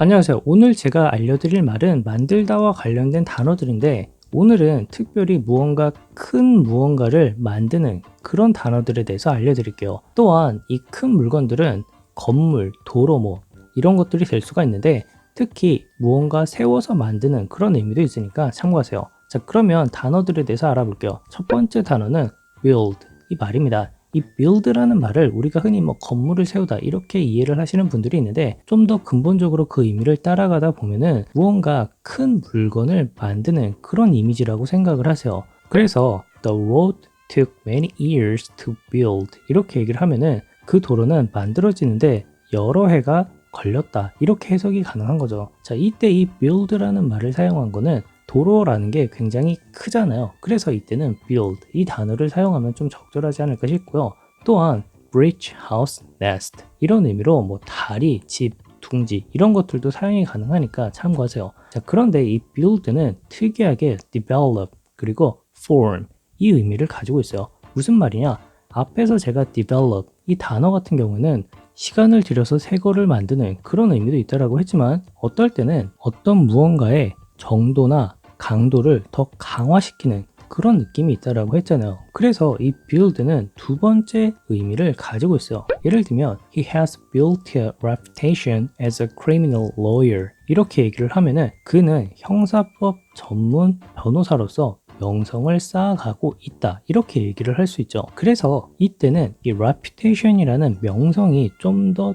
안녕하세요. 오늘 제가 알려드릴 말은 만들다와 관련된 단어들인데 오늘은 특별히 무언가 큰 무언가를 만드는 그런 단어들에 대해서 알려드릴게요. 또한 이 큰 물건들은 건물, 도로 이런 것들이 될 수가 있는데 특히 무언가 세워서 만드는 그런 의미도 있으니까 참고하세요. 자, 그러면 단어들에 대해서 알아볼게요. 첫 번째 단어는 build 이 말입니다. 이 build라는 말을 우리가 흔히 건물을 세우다 이렇게 이해를 하시는 분들이 있는데 좀 더 근본적으로 그 의미를 따라가다 보면은 무언가 큰 물건을 만드는 그런 이미지라고 생각을 하세요. 그래서 the road took many years to build 이렇게 얘기를 하면은 그 도로는 만들어지는데 여러 해가 걸렸다 이렇게 해석이 가능한 거죠. 자, 이때 이 build라는 말을 사용한 거는 도로라는 게 굉장히 크잖아요. 그래서 이때는 build 이 단어를 사용하면 좀 적절하지 않을까 싶고요. 또한 bridge, house, nest 이런 의미로 다리, 집, 둥지 이런 것들도 사용이 가능하니까 참고하세요. 자, 그런데 이 build는 특이하게 develop 그리고 form 이 의미를 가지고 있어요. 무슨 말이냐? 앞에서 제가 develop 이 단어 같은 경우는 시간을 들여서 새 거를 만드는 그런 의미도 있다라고 했지만 어떨 때는 어떤 무언가의 정도나 강도를 더 강화시키는 그런 느낌이 있다라고 했잖아요. 그래서 이 build는 두 번째 의미를 가지고 있어요. 예를 들면 he has built a reputation as a criminal lawyer 이렇게 얘기를 하면은 그는 형사법 전문 변호사로서 명성을 쌓아가고 있다 이렇게 얘기를 할 수 있죠. 그래서 이때는 이 reputation이라는 명성이 좀 더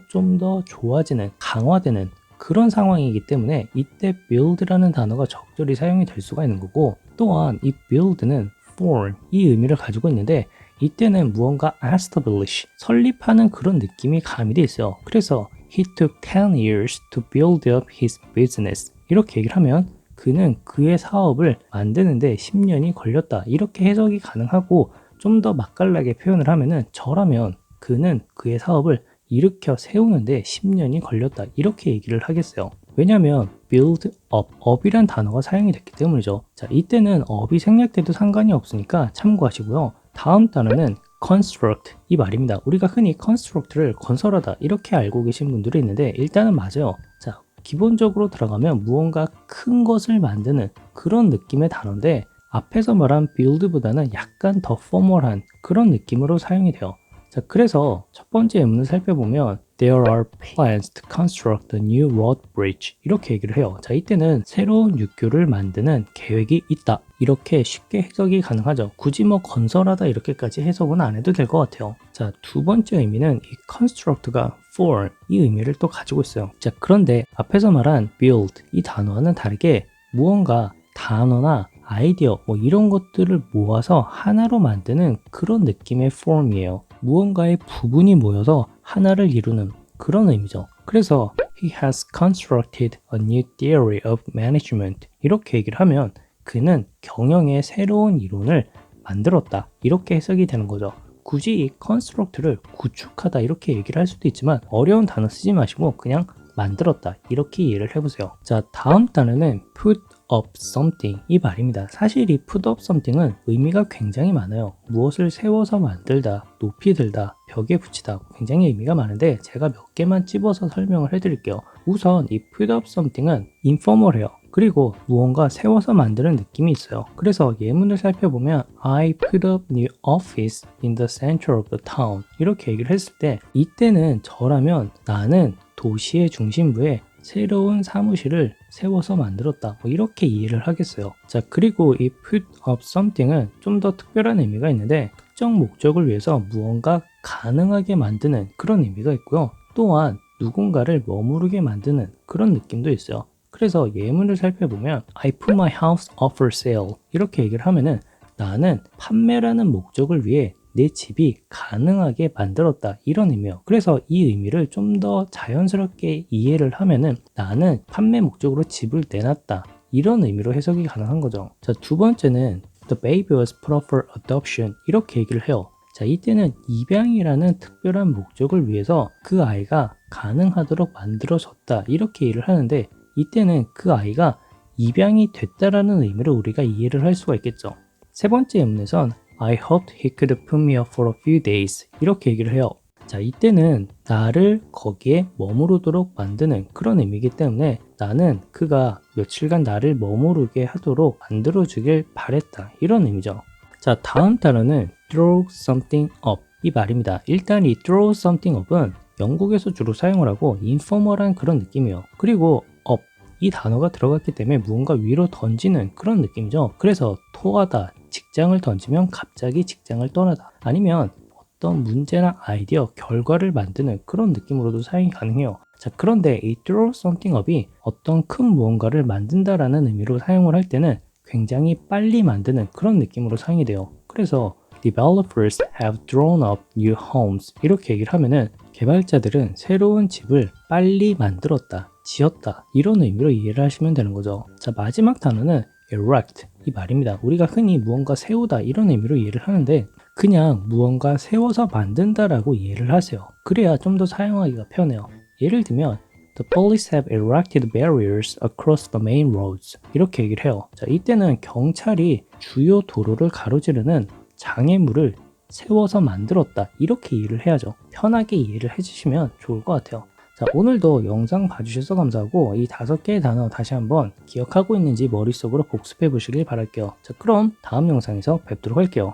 좋아지는 강화되는 그런 상황이기 때문에 이때 build라는 단어가 적절히 사용이 될 수가 있는 거고 또한 이 build는 form 이 의미를 가지고 있는데 이때는 무언가 establish 설립하는 그런 느낌이 가미돼 있어요. 그래서 he took 10 years to build up his business 이렇게 얘기를 하면 그는 그의 사업을 만드는데 10년이 걸렸다 이렇게 해석이 가능하고 좀 더 맛깔나게 표현을 하면은 저라면 그는 그의 사업을 일으켜 세우는데 10년이 걸렸다 이렇게 얘기를 하겠어요. 왜냐하면 build up, up이란 단어가 사용이 됐기 때문이죠. 자, 이때는 up이 생략돼도 상관이 없으니까 참고하시고요. 다음 단어는 construct 이 말입니다. 우리가 흔히 construct를 건설하다 이렇게 알고 계신 분들이 있는데 일단은 맞아요. 자, 기본적으로 들어가면 무언가 큰 것을 만드는 그런 느낌의 단어인데 앞에서 말한 build보다는 약간 더 포멀한 그런 느낌으로 사용이 돼요. 자, 그래서 첫 번째 예문을 살펴보면 There are plans to construct a new road bridge 이렇게 얘기를 해요. 자, 이때는 새로운 육교를 만드는 계획이 있다 이렇게 쉽게 해석이 가능하죠. 굳이 건설하다 이렇게까지 해석은 안 해도 될 것 같아요. 자, 두 번째 의미는 이 construct가 form 이 의미를 또 가지고 있어요. 자, 그런데 앞에서 말한 build 이 단어와는 다르게 무언가 단어나 아이디어 이런 것들을 모아서 하나로 만드는 그런 느낌의 form이에요. 무언가의 부분이 모여서 하나를 이루는 그런 의미죠. 그래서 he has constructed a new theory of management 이렇게 얘기를 하면 그는 경영의 새로운 이론을 만들었다 이렇게 해석이 되는 거죠. 굳이 이 construct를 구축하다 이렇게 얘기를 할 수도 있지만 어려운 단어 쓰지 마시고 그냥 만들었다 이렇게 이해를 해보세요. 자, 다음 단어는 put up something 이 말입니다. 사실 이 put up something은 의미가 굉장히 많아요. 무엇을 세워서 만들다, 높이 들다, 벽에 붙이다 굉장히 의미가 많은데 제가 몇 개만 찝어서 설명을 해드릴게요. 우선 이 put up something은 informal해요. 그리고 무언가 세워서 만드는 느낌이 있어요. 그래서 예문을 살펴보면 I put up new office in the center of the town 이렇게 얘기를 했을 때 이때는 저라면 나는 도시의 중심부에 새로운 사무실을 세워서 만들었다 이렇게 이해를 하겠어요. 자, 그리고 이 put up something은 좀 더 특별한 의미가 있는데 특정 목적을 위해서 무언가 가능하게 만드는 그런 의미가 있고요. 또한 누군가를 머무르게 만드는 그런 느낌도 있어요. 그래서 예문을 살펴보면 I put my house up for sale 이렇게 얘기를 하면은 나는 판매라는 목적을 위해 내 집이 가능하게 만들었다 이런 의미예요. 그래서 이 의미를 좀 더 자연스럽게 이해를 하면은 나는 판매 목적으로 집을 내놨다 이런 의미로 해석이 가능한 거죠. 자, 두 번째는 The baby was put up for adoption 이렇게 얘기를 해요. 자, 이때는 입양이라는 특별한 목적을 위해서 그 아이가 가능하도록 만들어졌다 이렇게 이해를 하는데 이때는 그 아이가 입양이 됐다라는 의미로 우리가 이해를 할 수가 있겠죠. 세 번째 예문에선 I hoped he could put me up for a few days 이렇게 얘기를 해요. 자, 이때는 나를 거기에 머무르도록 만드는 그런 의미이기 때문에 나는 그가 며칠간 나를 머무르게 하도록 만들어주길 바랬다. 이런 의미죠. 자, 다음 단어는 throw something up 이 말입니다. 일단 이 throw something up은 영국에서 주로 사용을 하고 인포멀한 그런 느낌이에요. 그리고 up 이 단어가 들어갔기 때문에 무언가 위로 던지는 그런 느낌이죠. 그래서 토하다, 직장을 던지면 갑자기 직장을 떠나다, 아니면 어떤 문제나 아이디어, 결과를 만드는 그런 느낌으로도 사용이 가능해요. 자, 그런데 이 throw something up이 어떤 큰 무언가를 만든다라는 의미로 사용을 할 때는 굉장히 빨리 만드는 그런 느낌으로 사용이 돼요. 그래서 developers have drawn up new homes 이렇게 얘기를 하면은 개발자들은 새로운 집을 빨리 만들었다, 지었다, 이런 의미로 이해를 하시면 되는 거죠. 자, 마지막 단어는 erect 이 말입니다. 우리가 흔히 무언가 세우다 이런 의미로 이해를 하는데 그냥 무언가 세워서 만든다라고 이해를 하세요. 그래야 좀 더 사용하기가 편해요. 예를 들면 The police have erected barriers across the main roads 이렇게 얘기를 해요. 자, 이때는 경찰이 주요 도로를 가로지르는 장애물을 세워서 만들었다 이렇게 이해를 해야죠. 편하게 이해를 해주시면 좋을 것 같아요. 자, 오늘도 영상 봐주셔서 감사하고 이 5개의 단어 다시 한번 기억하고 있는지 머릿속으로 복습해 보시길 바랄게요. 자, 그럼 다음 영상에서 뵙도록 할게요.